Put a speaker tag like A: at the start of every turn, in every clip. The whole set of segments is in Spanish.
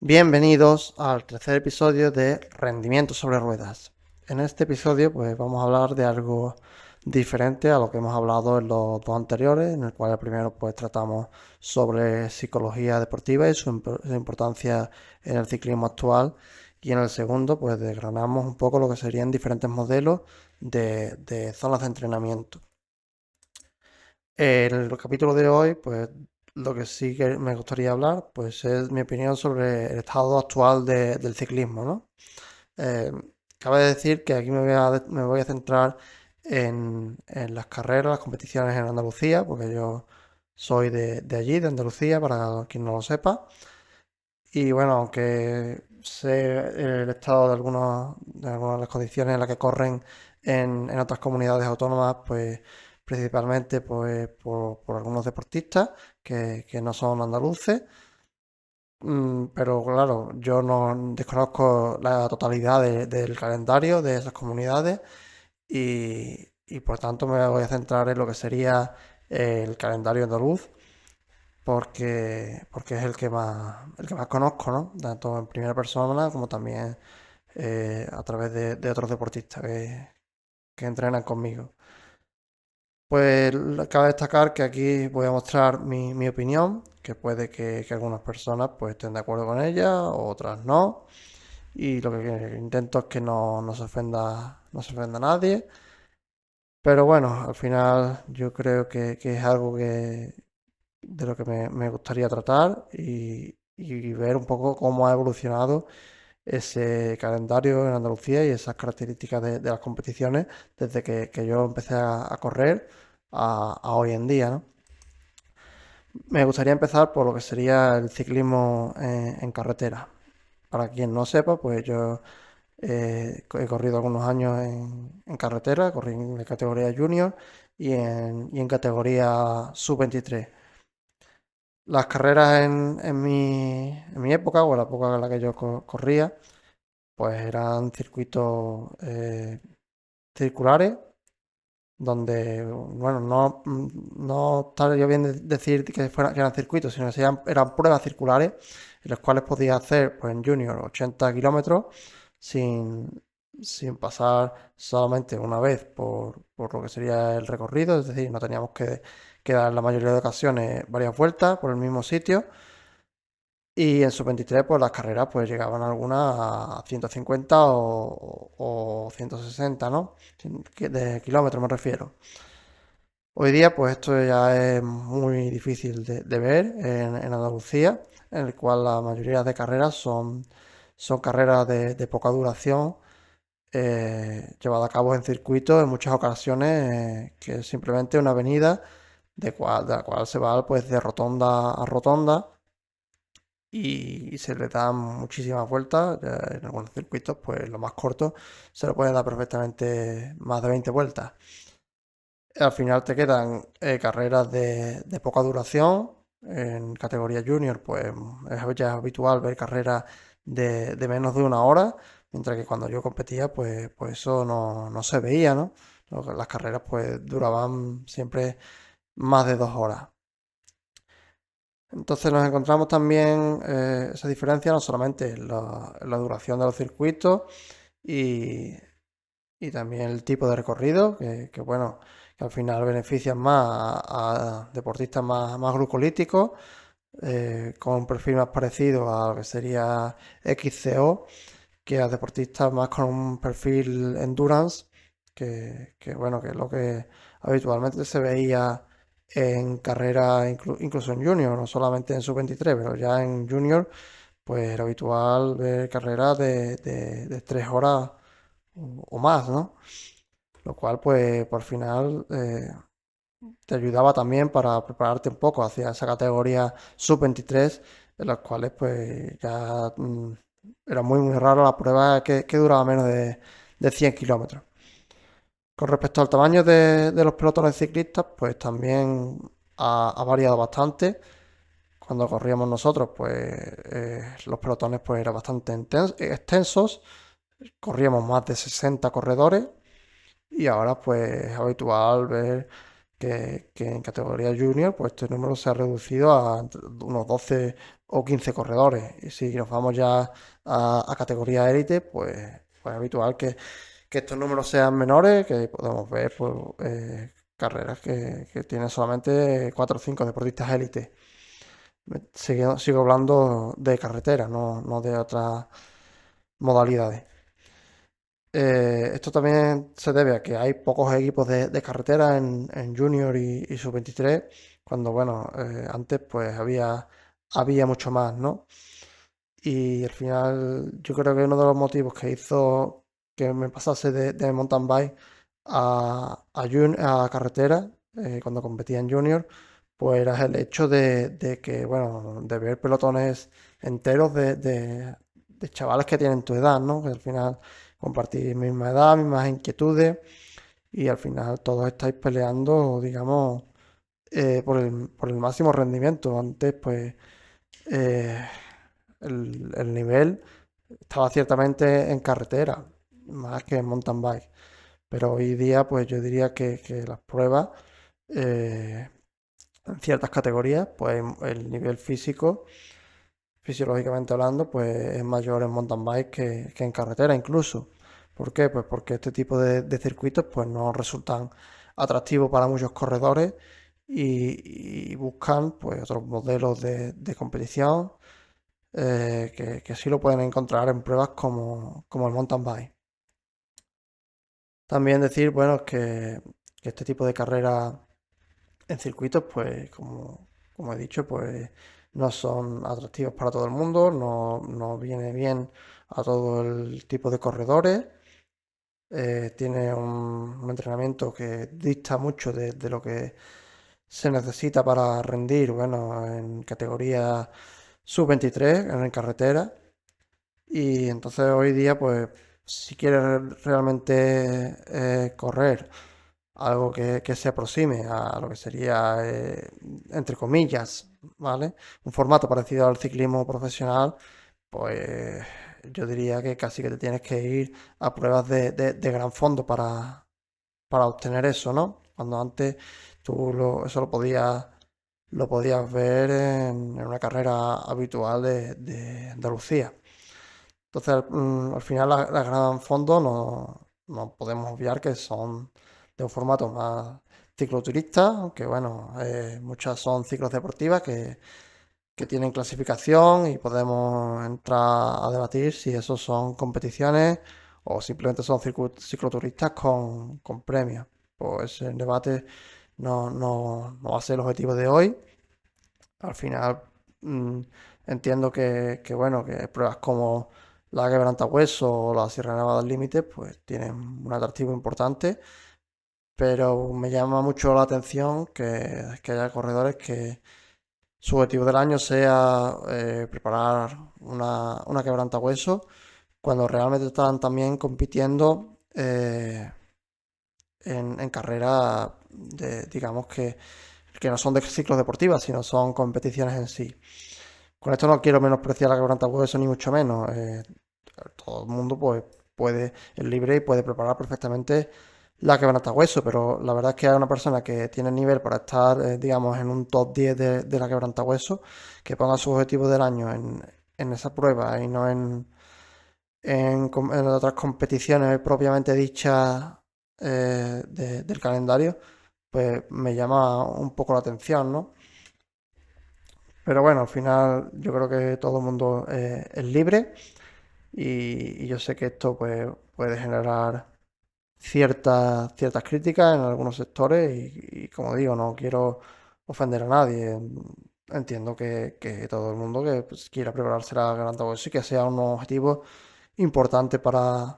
A: Bienvenidos al tercer episodio de Rendimiento sobre Ruedas. En este episodio pues vamos a hablar de algo diferente a lo que hemos hablado en los dos anteriores, en el cual el primero pues tratamos sobre psicología deportiva y su importancia en el ciclismo actual, y en el segundo pues desgranamos un poco lo que serían diferentes modelos de zonas de entrenamiento. En el capítulo de hoy, pues lo que sí que me gustaría hablar, pues es mi opinión sobre el estado actual del ciclismo, ¿no? Eh, Cabe decir que aquí me voy a centrar en las carreras, las competiciones en Andalucía, porque yo soy de allí, de Andalucía, para quien no lo sepa. Y bueno, aunque sé el estado de algunas de las condiciones en las que corren en otras comunidades autónomas, pues principalmente pues, por algunos deportistas que no son andaluces. Pero claro, yo no desconozco la totalidad del calendario de esas comunidades y por tanto me voy a centrar en lo que sería el calendario andaluz porque es el que más conozco, ¿no? Tanto en primera persona como también a través de otros deportistas que entrenan conmigo. Pues cabe destacar que aquí voy a mostrar mi opinión, que puede que algunas personas pues estén de acuerdo con ella, otras no. Y lo que intento es que no se ofenda a nadie. Pero bueno, al final yo creo que es algo de lo que me gustaría tratar y ver un poco cómo ha evolucionado ese calendario en Andalucía y esas características de las competiciones desde que yo empecé a correr a hoy en día, ¿no? Me gustaría empezar por lo que sería el ciclismo en carretera. Para quien no sepa, pues yo he corrido algunos años en carretera, corrí en categoría junior y en categoría sub-23. Las carreras en mi época, o la época en la que yo corría, pues eran circuitos circulares, donde, bueno, no estaría bien decir que eran circuitos, sino que eran pruebas circulares, en las cuales podía hacer, pues en junior, 80 kilómetros sin, sin pasar solamente una vez por lo que sería el recorrido, es decir, no teníamos que dar en la mayoría de ocasiones varias vueltas por el mismo sitio. Y en sub-23, pues las carreras pues llegaban algunas a 150 o 160, ¿no? De kilómetros me refiero. Hoy día, pues esto ya es muy difícil de ver en Andalucía, en el cual la mayoría de carreras son carreras de poca duración, llevadas a cabo en circuitos en muchas ocasiones, que es simplemente una avenida de la cual se va pues de rotonda a rotonda y se le dan muchísimas vueltas. En algunos circuitos, pues lo más corto se le puede dar perfectamente más de 20 vueltas. Al final te quedan carreras de poca duración. En categoría junior, pues ya es habitual ver carreras de menos de una hora, mientras que cuando yo competía, pues eso no se veía, ¿no? Las carreras pues duraban siempre más de 2 horas. Entonces nos encontramos también esa diferencia no solamente en la duración de los circuitos y, y también el tipo de recorrido, bueno, que al final benefician más a deportistas más glucolíticos, con un perfil más parecido a lo que sería XCO, que a deportistas más con un perfil endurance, bueno, que es lo que habitualmente se veía en carrera, incluso en junior, no solamente en sub-23, pero ya en junior, pues era habitual ver carreras de 3 horas o más, ¿no? Lo cual, pues, por final te ayudaba también para prepararte un poco hacia esa categoría sub-23, en las cuales, pues, ya era muy raro la prueba que duraba menos de 100 kilómetros. Con respecto al tamaño de los pelotones ciclistas, pues también ha variado bastante. Cuando corríamos nosotros, pues los pelotones pues eran bastante extensos, corríamos más de 60 corredores y ahora pues es habitual ver que en categoría junior pues este número se ha reducido a unos 12 o 15 corredores. Y si nos vamos ya a categoría élite, pues es habitual que estos números sean menores, que podemos ver pues, carreras que tienen solamente 4 o 5 deportistas élite. Sigo hablando de carretera, no de otras modalidades. Esto también se debe a que hay pocos equipos de carretera en Junior y Sub-23, cuando, bueno, antes pues había mucho más, ¿no? Y al final yo creo que uno de los motivos que hizo que me pasase de mountain bike a carretera, cuando competía en Junior, pues era el hecho de que, bueno, de ver pelotones enteros de chavales que tienen tu edad, ¿no? Que al final compartís misma edad, mismas inquietudes y al final todos estáis peleando, digamos, por el máximo rendimiento. Antes, pues, eh, el nivel estaba ciertamente en carretera, más que en mountain bike. Pero hoy día, pues yo diría que las pruebas, eh, en ciertas categorías, pues el nivel físico, fisiológicamente hablando, pues es mayor en mountain bike que en carretera incluso. ¿Por qué? Pues porque este tipo de circuitos pues no resultan atractivos para muchos corredores y buscan pues otros modelos de competición, que sí lo pueden encontrar en pruebas como el mountain bike. También decir, bueno, que este tipo de carreras en circuitos, pues como he dicho, pues no son atractivos para todo el mundo, no viene bien a todo el tipo de corredores. Tiene un entrenamiento que dista mucho de lo que se necesita para rendir, bueno, en categoría sub-23, en carretera. Y entonces hoy día, pues, si quieres realmente correr algo que se aproxime a lo que sería, entre comillas, ¿vale? Un formato parecido al ciclismo profesional, pues yo diría que casi que te tienes que ir a pruebas de gran fondo para obtener eso, ¿no? Cuando antes eso lo podías ver en una carrera habitual de Andalucía. Entonces, al final, las gran fondos no podemos obviar que son de un formato más cicloturista, aunque bueno, muchas son ciclos deportivas que tienen clasificación y podemos entrar a debatir si esos son competiciones o simplemente son cicloturistas con premios. Pues el debate no va a ser el objetivo de hoy. Al final, mm, entiendo bueno, que pruebas como la Quebrantahueso o la Sierra Nevada del Límite, pues tienen un atractivo importante, pero me llama mucho la atención que haya corredores que su objetivo del año sea preparar una Quebrantahueso, cuando realmente están también compitiendo en carreras digamos que no son de ciclos deportivas, sino son competiciones en sí. Con esto no quiero menospreciar la quebrantahuesos ni mucho menos. Todo el mundo pues es libre y puede preparar perfectamente la quebrantahuesos, pero la verdad es que hay una persona que tiene nivel para estar, digamos, en un top 10 de la quebrantahuesos, que ponga su objetivo del año en esa prueba y no en otras competiciones propiamente dichas, del calendario, pues me llama un poco la atención, ¿no? Pero bueno, al final yo creo que todo el mundo es libre y yo sé que esto pues, puede generar ciertas críticas en algunos sectores y como digo, no quiero ofender a nadie. Entiendo que todo el mundo que pues, quiera prepararse la Gran Tabú sí que sea un objetivo importante para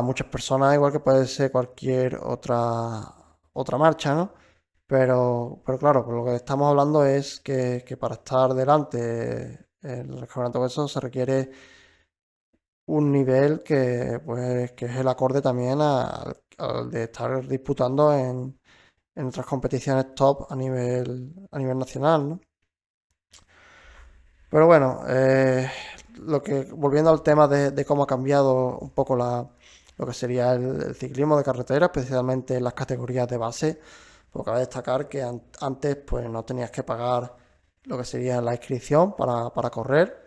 A: muchas personas, igual que puede ser cualquier otra marcha, ¿no? Pero claro, por lo que estamos hablando es que para estar delante en el campeonato de eso se requiere un nivel que es el acorde también al de estar disputando en otras competiciones top a nivel nacional, ¿no? Pero bueno, volviendo al tema de cómo ha cambiado un poco lo que sería el ciclismo de carretera, especialmente en las categorías de base, pues cabe destacar que antes pues no tenías que pagar lo que sería la inscripción para correr.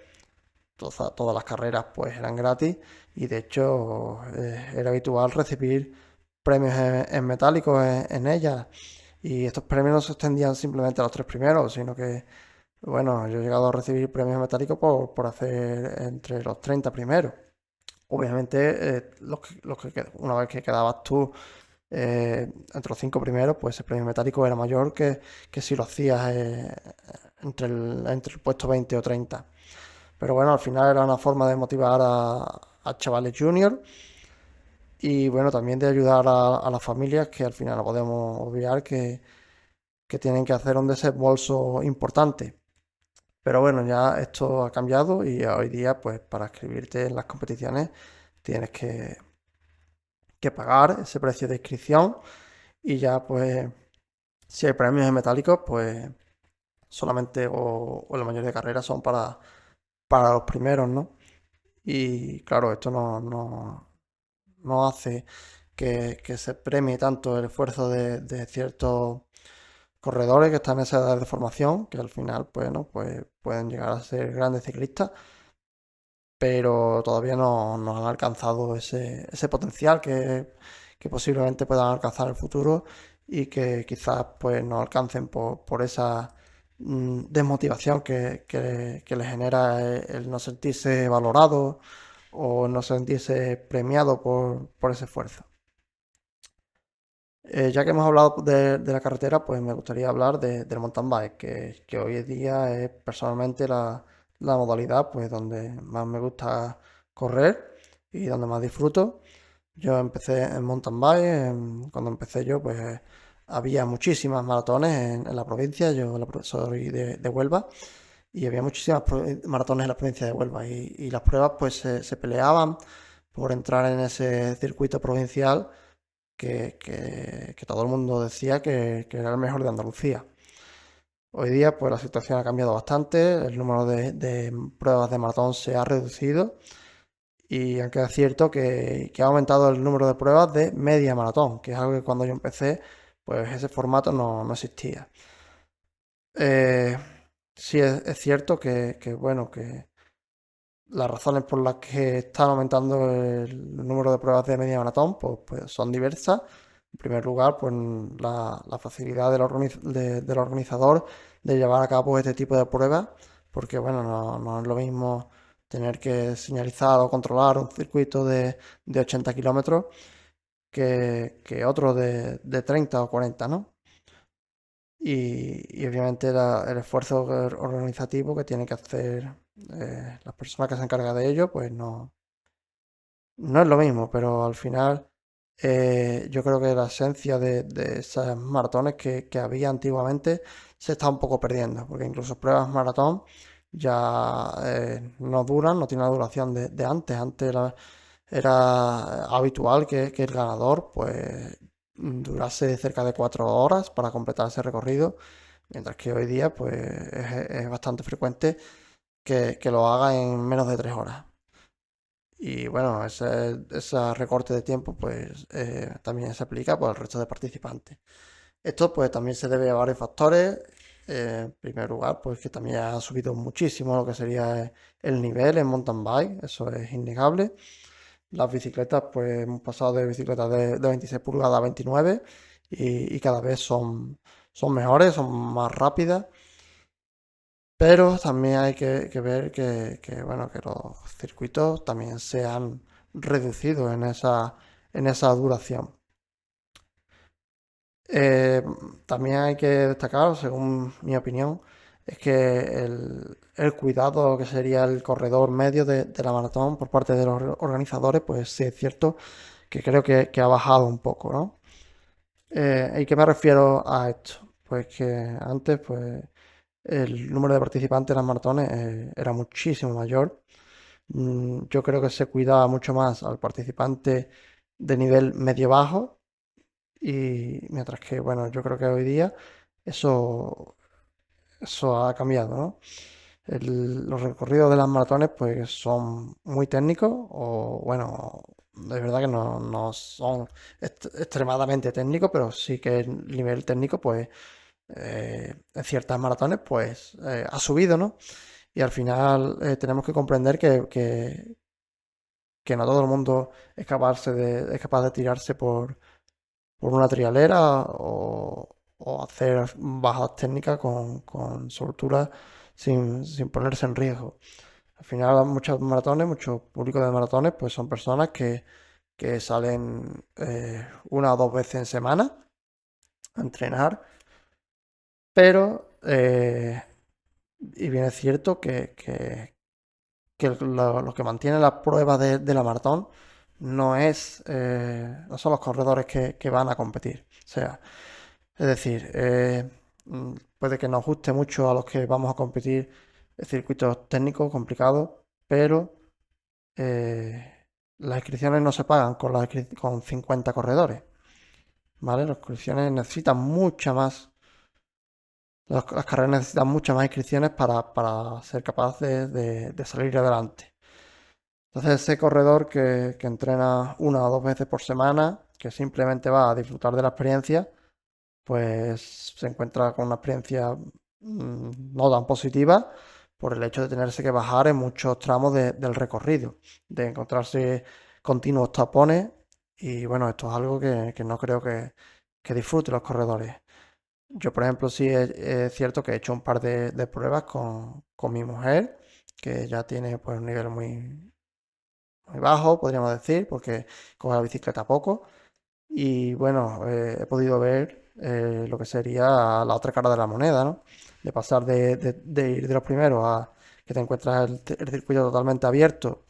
A: Todas las carreras pues eran gratis y de hecho era habitual recibir premios en metálico en ellas. Y estos premios no se extendían simplemente a los tres primeros, sino que, bueno, yo he llegado a recibir premios metálicos por hacer entre los 30 primeros. Obviamente, una vez que quedabas tú entre los cinco primeros, pues el premio metálico era mayor que si lo hacías entre el puesto 20 o 30. Pero bueno, al final era una forma de motivar a chavales juniors y bueno, también de ayudar a las familias que al final no podemos obviar que tienen que hacer un desembolso importante. Pero bueno, ya esto ha cambiado y hoy día, pues para inscribirte en las competiciones tienes que pagar ese precio de inscripción y ya pues si hay premios en metálicos, pues solamente o la mayoría de carreras son para los primeros, ¿no? Y claro, esto no hace que se premie tanto el esfuerzo de ciertos corredores que están en esa edad de formación, que al final, pues, ¿no? Pues pueden llegar a ser grandes ciclistas, pero todavía no han alcanzado ese potencial que posiblemente puedan alcanzar en el futuro y que quizás pues no alcancen por esa desmotivación que les genera el no sentirse valorado o no sentirse premiado por ese esfuerzo. Ya que hemos hablado de la carretera, pues me gustaría hablar del mountain bike, que hoy en día es personalmente la modalidad pues, donde más me gusta correr y donde más disfruto. Yo empecé en mountain bike, cuando empecé yo pues había muchísimas maratones en la provincia, yo soy de Huelva y había muchísimas maratones en la provincia de Huelva y las pruebas pues se peleaban por entrar en ese circuito provincial que todo el mundo decía que era el mejor de Andalucía. Hoy día, pues la situación ha cambiado bastante, el número de pruebas de maratón se ha reducido y aunque es cierto que ha aumentado el número de pruebas de media maratón, que es algo que cuando yo empecé, pues ese formato no existía. Eh, sí es cierto bueno, que las razones por las que están aumentando el número de pruebas de media maratón pues son diversas. En primer lugar, pues la facilidad del organizador de llevar a cabo este tipo de pruebas, porque bueno, no es lo mismo tener que señalizar o controlar un circuito de 80 kilómetros que otro de 30 o 40, ¿no? Y obviamente el esfuerzo organizativo que tienen que hacer las personas que se encargan de ello, pues no es lo mismo, pero al final yo creo que la esencia de esas maratones que había antiguamente se está un poco perdiendo, porque incluso pruebas maratón ya no duran, no tienen la duración de antes. Antes era habitual que el ganador pues durase cerca de 4 horas para completar ese recorrido, mientras que hoy día pues es bastante frecuente que lo haga en menos de 3 horas. Y bueno, ese recorte de tiempo pues también se aplica por el resto de participantes. Esto pues también se debe a varios factores. En primer lugar, pues que también ha subido muchísimo lo que sería el nivel en mountain bike, eso es innegable. Las bicicletas, pues hemos pasado de bicicletas de 26 pulgadas a 29 y cada vez son mejores, son más rápidas. Pero también hay que ver bueno, que los circuitos también se han reducido en esa duración. Eh, También hay que destacar, según mi opinión, es que el cuidado que sería el corredor medio de la maratón por parte de los organizadores, pues sí es cierto que creo que ha bajado un poco, ¿no? ¿Y qué me refiero a esto? Pues que antes, pues el número de participantes en las maratones era muchísimo mayor. Yo creo que se cuidaba mucho más al participante de nivel medio-bajo y mientras que, bueno, yo creo que hoy día eso, eso ha cambiado, ¿no? Los recorridos de las maratones pues son muy técnicos o, bueno, de verdad que no son extremadamente técnicos, pero sí que el nivel técnico pues en ciertas maratones, pues ha subido, ¿no? Y al final tenemos que comprender que no todo el mundo es capaz de tirarse por una trialera o hacer bajas técnicas con soltura sin ponerse en riesgo. Al final, muchos maratones, muchos públicos de maratones, pues son personas que salen una o dos veces en semana a entrenar, pero, y bien es cierto lo que mantiene las pruebas de la maratón no son los corredores que van a competir. O sea, es decir, puede que nos guste mucho a los que vamos a competir circuitos técnicos complicados, pero las inscripciones no se pagan con 50 corredores, ¿vale? Las inscripciones necesitan mucha más, las carreras necesitan muchas más inscripciones para ser capaz de salir adelante. Entonces ese corredor que entrena una o dos veces por semana, que simplemente va a disfrutar de la experiencia, pues se encuentra con una experiencia no tan positiva por el hecho de tenerse que bajar en muchos tramos del recorrido, de encontrarse continuos tapones y bueno, esto es algo que no creo que disfruten los corredores. Yo, por ejemplo, sí es cierto que he hecho un par de pruebas con mi mujer, que ya tiene pues un nivel muy bajo, podríamos decir, porque coge la bicicleta poco. Y bueno, he podido ver lo que sería la otra cara de la moneda, ¿no? De pasar de ir de los primeros a que te encuentras el circuito totalmente abierto,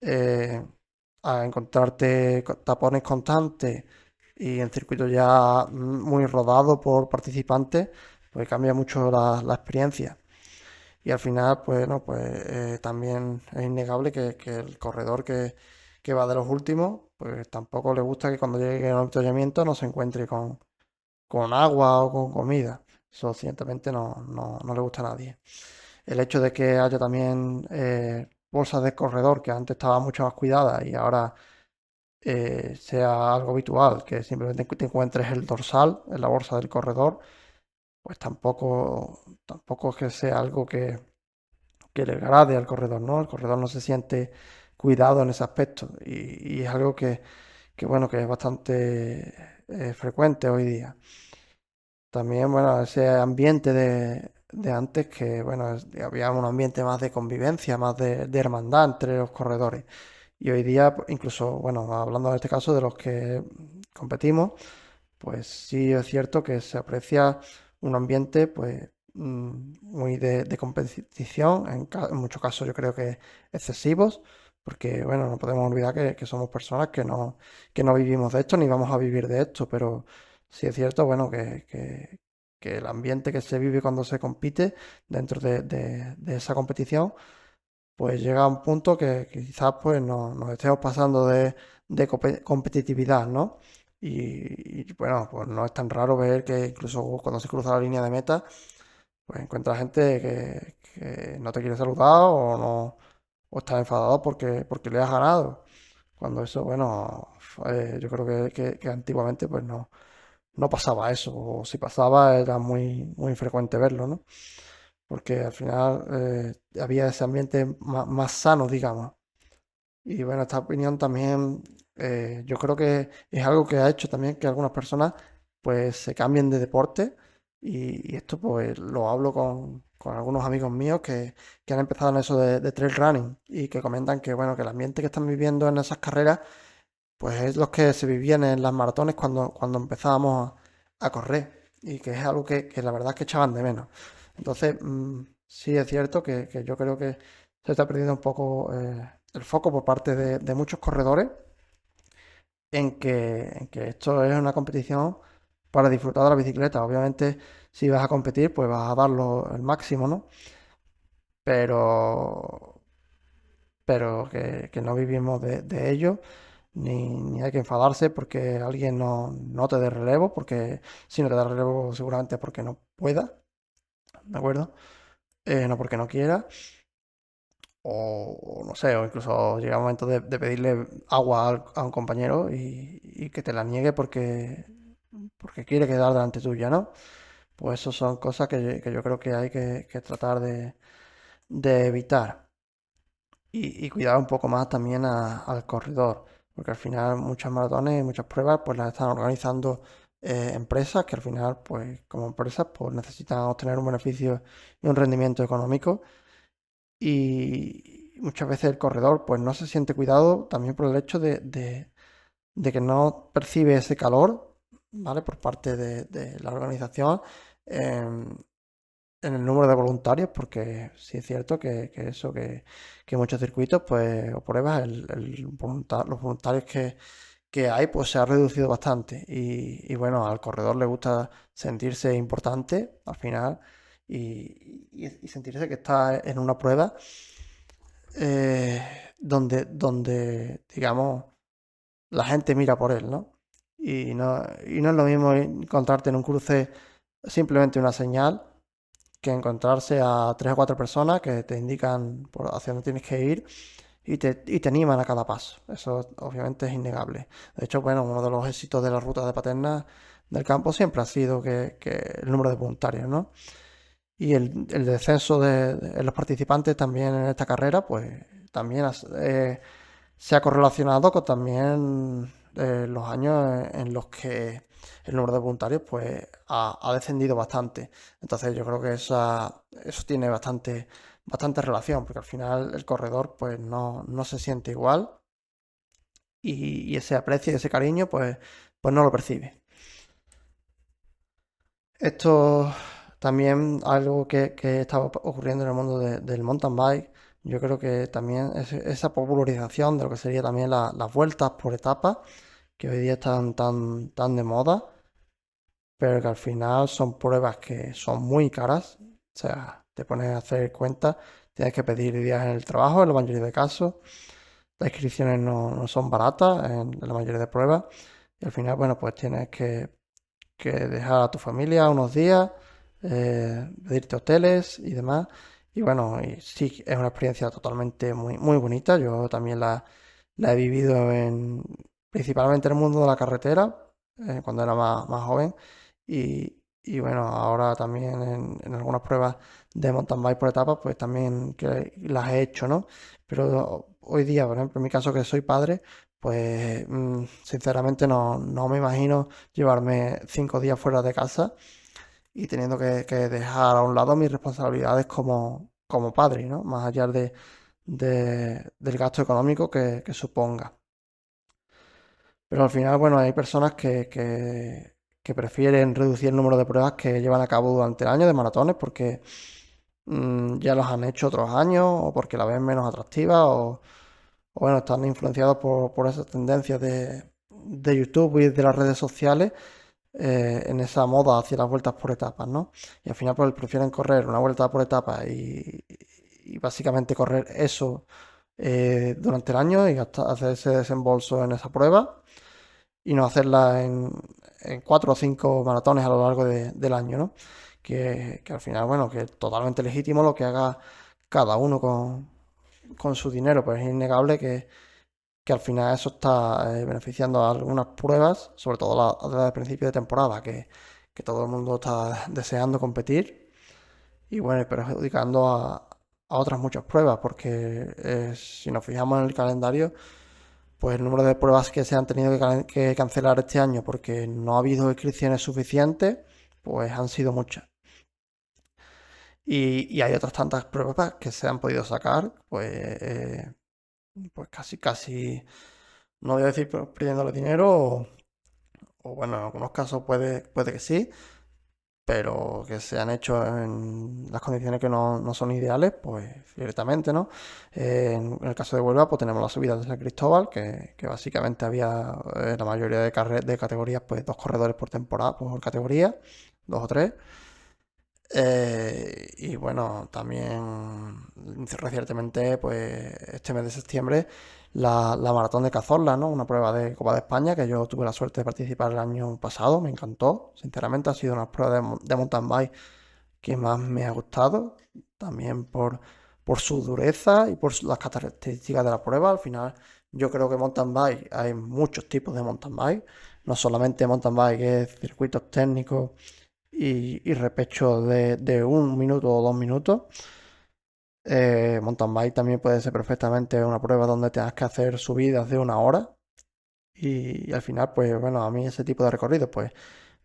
A: eh, a encontrarte tapones constantes y en circuito ya muy rodado por participantes, pues cambia mucho la experiencia. Y al final, pues, no, pues también es innegable que el corredor que va de los últimos, pues tampoco le gusta que cuando llegue al avituallamiento no se encuentre con agua o con comida. Eso ciertamente no le gusta a nadie. El hecho de que haya también bolsas de corredor que antes estaban mucho más cuidadas y ahora sea algo habitual, que simplemente te encuentres el dorsal en la bolsa del corredor, pues tampoco es que sea algo que le agrade al corredor, ¿no? El corredor no se siente cuidado en ese aspecto y es algo bueno, que es bastante frecuente hoy día. También, bueno, ese ambiente de antes que, bueno, había un ambiente más de convivencia, más de hermandad entre los corredores. Y hoy día, pues, incluso, bueno, hablando en este caso de los que competimos, pues sí es cierto que se aprecia un ambiente pues muy de competición, en muchos casos yo creo que excesivos, porque bueno, no podemos olvidar que somos personas que no vivimos de esto ni vamos a vivir de esto, pero sí es cierto, bueno, que el ambiente que se vive cuando se compite dentro de esa competición pues llega a un punto que quizás pues nos estemos pasando de competitividad, ¿no? Y, bueno, pues no es tan raro ver que incluso cuando se cruza la línea de meta, pues encuentra gente que no te quiere saludar o no, o está enfadado porque le has ganado. Cuando eso, bueno, yo creo que antiguamente pues no pasaba eso, o si pasaba era muy frecuente verlo, ¿no? Porque al final había ese ambiente más sano, digamos. Y bueno, esta opinión también yo creo que es algo que ha hecho también que algunas personas pues se cambien de deporte y esto pues lo hablo con algunos amigos míos que han empezado en eso de trail running y que comentan que bueno, que el ambiente que están viviendo en esas carreras pues es los que se vivían en las maratones cuando empezábamos a correr y que es algo que la verdad es que echaban de menos. Entonces, sí es cierto que yo creo que se está perdiendo un poco el foco por parte de muchos corredores en que esto es una competición para disfrutar de la bicicleta. Obviamente, si vas a competir, pues vas a darlo el máximo, ¿no? Pero, pero que no vivimos de ello, ni hay que enfadarse porque alguien no te dé relevo, porque si no te da relevo seguramente porque no pueda, ¿de acuerdo? No porque no quiera, o no sé, o incluso llega el momento de pedirle agua a un compañero y que te la niegue porque quiere quedar delante tuya, ¿no? pues eso son cosas que yo creo que hay que tratar de evitar. Y cuidar un poco más también al corredor, porque al final muchas maratones y muchas pruebas pues las están organizando empresas que al final pues como empresas pues necesitan obtener un beneficio y un rendimiento económico y muchas veces el corredor pues no se siente cuidado también por el hecho de que no percibe ese calor, ¿vale? Por parte de la organización. em, en el número de voluntarios, porque sí es cierto que muchos circuitos, pues, o pruebas, los voluntarios que hay, pues se ha reducido bastante. Y bueno, al corredor le gusta sentirse importante al final y sentirse que está en una prueba eh, digamos, la gente mira por él, ¿no? Y no es lo mismo encontrarte en un cruce simplemente una señal que encontrarse a tres o cuatro personas que te indican por hacia dónde tienes que ir y te animan a cada paso. Eso obviamente es innegable. De hecho, bueno, uno de los éxitos de la ruta de Paterna del campo siempre ha sido que el número de voluntarios, ¿no? Y el descenso de los participantes también en esta carrera, pues también se ha correlacionado con también los años en los que el número de voluntarios pues ha descendido bastante. Entonces yo creo que eso tiene bastante relación, porque al final el corredor pues no se siente igual y ese aprecio y ese cariño pues no lo percibe. Esto también algo que estaba ocurriendo en el mundo del mountain bike. Yo creo que también esa popularización de lo que sería también las vueltas por etapas, que hoy día están tan de moda, pero que al final son pruebas que son muy caras. O sea, te pones a hacer cuentas, tienes que pedir días en el trabajo, en la mayoría de casos. Las inscripciones no son baratas en la mayoría de pruebas. Y al final, bueno, pues tienes que dejar a tu familia unos días, pedirte hoteles y demás. Y bueno, y sí, es una experiencia totalmente muy bonita. Yo también la he vivido principalmente en el mundo de la carretera, cuando era más joven. Y bueno, ahora también en algunas pruebas de mountain bike por etapas, pues también que las he hecho, ¿no? Pero hoy día, por ejemplo, en mi caso que soy padre, pues sinceramente no me imagino llevarme 5 días fuera de casa y teniendo que dejar a un lado mis responsabilidades como padre, ¿no? Más allá del gasto económico que suponga. Pero al final, bueno, hay personas que prefieren reducir el número de pruebas que llevan a cabo durante el año de maratones porque ya los han hecho otros años o porque la ven menos atractiva o bueno, están influenciados por esas tendencias de YouTube y de las redes sociales en esa moda hacia las vueltas por etapas, ¿no? Y al final pues prefieren correr una vuelta por etapas y básicamente correr eso durante el año y hacer ese desembolso en esa prueba y no hacerla en 4 o 5 maratones a lo largo del año, ¿no? Que al final, bueno, que es totalmente legítimo lo que haga cada uno con su dinero, pues es innegable que al final eso está beneficiando a algunas pruebas, sobre todo las de principio de temporada, que todo el mundo está deseando competir y bueno, y perjudicando a otras muchas pruebas, porque si nos fijamos en el calendario, pues el número de pruebas que se han tenido que cancelar este año porque no ha habido inscripciones suficientes, pues han sido muchas. Y hay otras tantas pruebas que se han podido sacar, pues casi, no voy a decir perdiéndole dinero, o bueno, en algunos casos puede que sí, pero que se han hecho en las condiciones que no son ideales, pues ciertamente, ¿no? En el caso de Huelva, pues tenemos la subida de San Cristóbal, que básicamente había la mayoría de categorías, pues 2 corredores por temporada, por categoría, 2 o 3. Y bueno, también recientemente, pues este mes de septiembre, la maratón de Cazorla, ¿no? Una prueba de Copa de España que yo tuve la suerte de participar el año pasado, me encantó. Sinceramente, ha sido una prueba de mountain bike que más me ha gustado, también por su dureza y por las características de la prueba. Al final, yo creo que mountain bike, hay muchos tipos de mountain bike, no solamente mountain bike, es circuitos técnicos y repecho de 1 minuto o 2 minutos. Mountain bike también puede ser perfectamente una prueba donde tengas que hacer subidas de 1 hora y al final, pues bueno, a mí ese tipo de recorridos, pues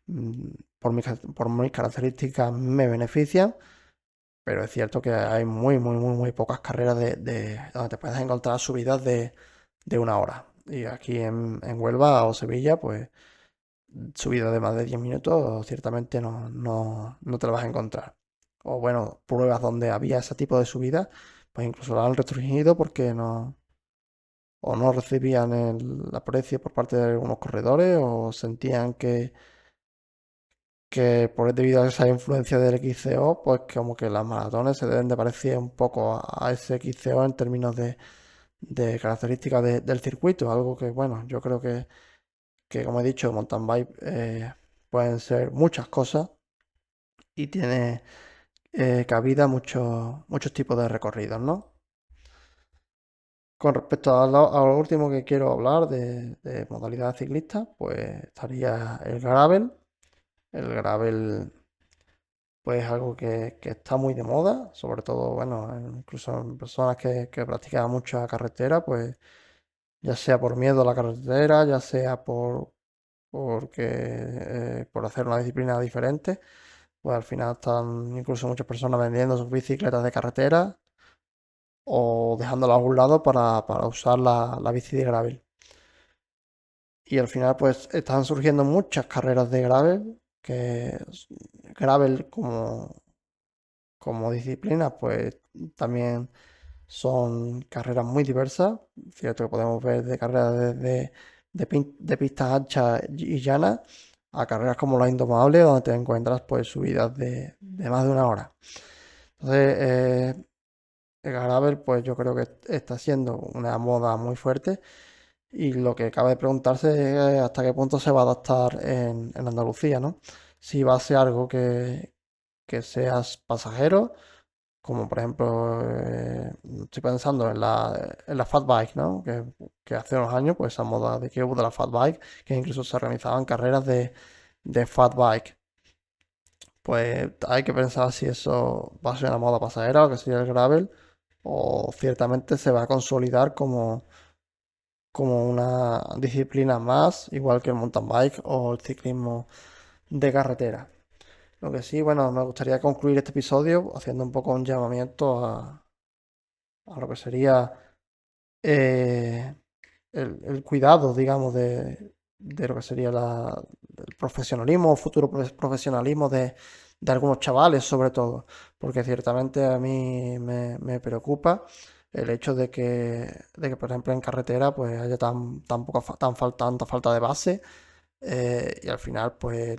A: mm, por mis características me benefician, pero es cierto que hay muy pocas carreras donde te puedes encontrar subidas de 1 hora. Y aquí en Huelva o Sevilla, pues subidas de más de 10 minutos ciertamente no te lo vas a encontrar. O bueno, pruebas donde había ese tipo de subidas, pues incluso lo han restringido porque no recibían el aprecio por parte de algunos corredores o sentían que debido a esa influencia del XCO, pues como que las maratones se deben de parecer un poco a ese XCO en términos de características del circuito, algo que bueno, yo creo que como he dicho, mountain bike pueden ser muchas cosas y tiene cabida muchos tipos de recorridos, ¿no? Con respecto a lo último que quiero hablar de modalidad ciclista, pues estaría el gravel. El gravel, pues es algo que está muy de moda, sobre todo, bueno, incluso en personas que practican mucha carretera, pues ya sea por miedo a la carretera, ya sea por hacer una disciplina diferente, pues al final están incluso muchas personas vendiendo sus bicicletas de carretera o dejándolas a un lado para usar la bici de gravel. Y al final pues están surgiendo muchas carreras de gravel, gravel como disciplina pues también son carreras muy diversas. Cierto que podemos ver de carreras de pistas anchas y llanas a carreras como la Indomable, donde te encuentras pues subidas de más de 1 hora. Entonces, el gravel pues yo creo que está siendo una moda muy fuerte y lo que cabe preguntarse es hasta qué punto se va a adaptar en Andalucía, ¿no? Si va a ser algo que seas pasajero, como por ejemplo, estoy pensando en la fat bike, ¿no? Que hace unos años, pues esa moda de que hubo de la fat bike, que incluso se organizaban carreras de fat bike. Pues hay que pensar si eso va a ser una moda pasajera o que sería el gravel, o ciertamente se va a consolidar como una disciplina más, igual que el mountain bike o el ciclismo de carretera. Lo que sí, bueno, me gustaría concluir este episodio haciendo un poco un llamamiento a lo que sería eh, el cuidado, digamos, de lo que sería el profesionalismo, futuro profesionalismo de algunos chavales, sobre todo, porque ciertamente a mí me preocupa el hecho de que, por ejemplo, en carretera pues haya tanta falta de base y al final pues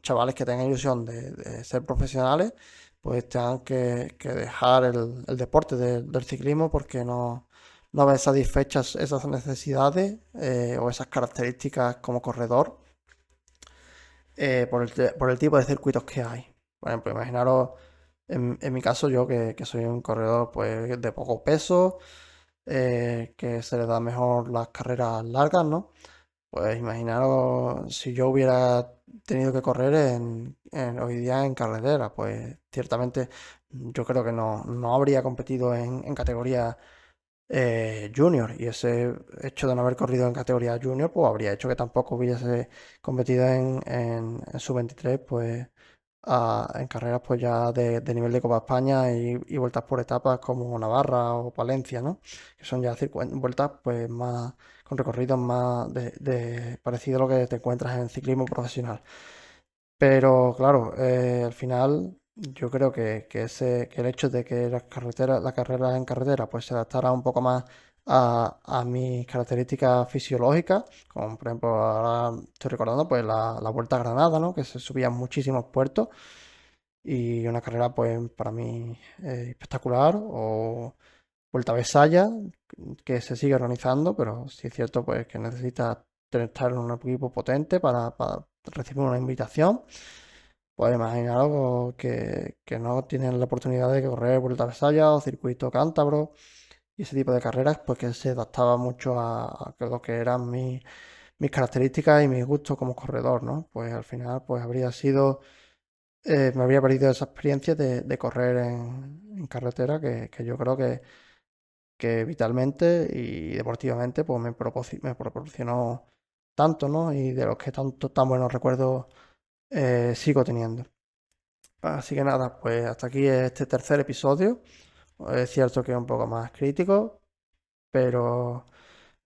A: chavales que tengan ilusión de ser profesionales pues tengan que dejar el deporte del ciclismo porque no ven satisfechas esas necesidades o esas características como corredor por el tipo de circuitos que hay. Por ejemplo, imaginaros en mi caso yo que soy un corredor pues de poco peso, que se le da mejor las carreras largas, ¿no? Pues imaginaros si yo hubiera tenido que correr hoy día en carretera, pues ciertamente yo creo que no habría competido en categoría junior y ese hecho de no haber corrido en categoría junior pues habría hecho que tampoco hubiese competido en sub-23 pues en carreras pues ya de nivel de Copa España y vueltas por etapas como Navarra o Palencia, ¿no? Que son ya vueltas pues más con recorridos más parecido a lo que te encuentras en ciclismo profesional. Pero claro, al final yo creo que el hecho de que la carrera en carretera pues se adaptara un poco más a mis características fisiológicas, como por ejemplo ahora estoy recordando pues la Vuelta a Granada, ¿no? Que se subían muchísimos puertos y una carrera pues para mí espectacular, o Vuelta a Besaya que se sigue organizando, pero sí es cierto pues que necesita estar en un equipo potente para recibir una invitación. Pues imaginaros que no tienen la oportunidad de correr Vuelta a Besaya o Circuito Cántabro y ese tipo de carreras, pues que se adaptaba mucho a lo que eran mis características y mis gustos como corredor, ¿no? Pues al final pues habría sido me habría perdido esa experiencia de correr en carretera que yo creo que vitalmente y deportivamente pues me proporcionó tanto, ¿no? Y de los que tan buenos recuerdos sigo teniendo. Así que nada, pues hasta aquí este tercer episodio. Es cierto que es un poco más crítico, pero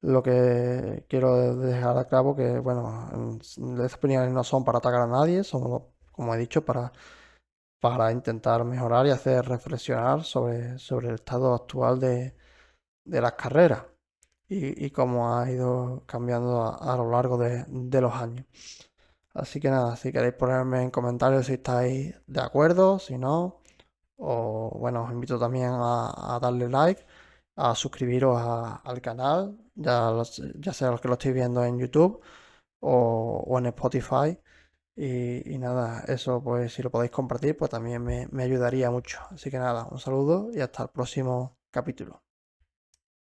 A: lo que quiero dejar a cabo que, bueno, estas opiniones no son para atacar a nadie, son, como he dicho, para intentar mejorar y hacer reflexionar sobre el estado actual de las carreras y cómo ha ido cambiando a lo largo de los años. Así que nada, si queréis ponerme en comentarios si estáis de acuerdo, si no, o bueno, os invito también a darle like, a suscribiros al canal, ya sea los que lo estéis viendo en YouTube o en Spotify. Y nada, eso pues si lo podéis compartir, pues también me ayudaría mucho. Así que nada, un saludo y hasta el próximo capítulo.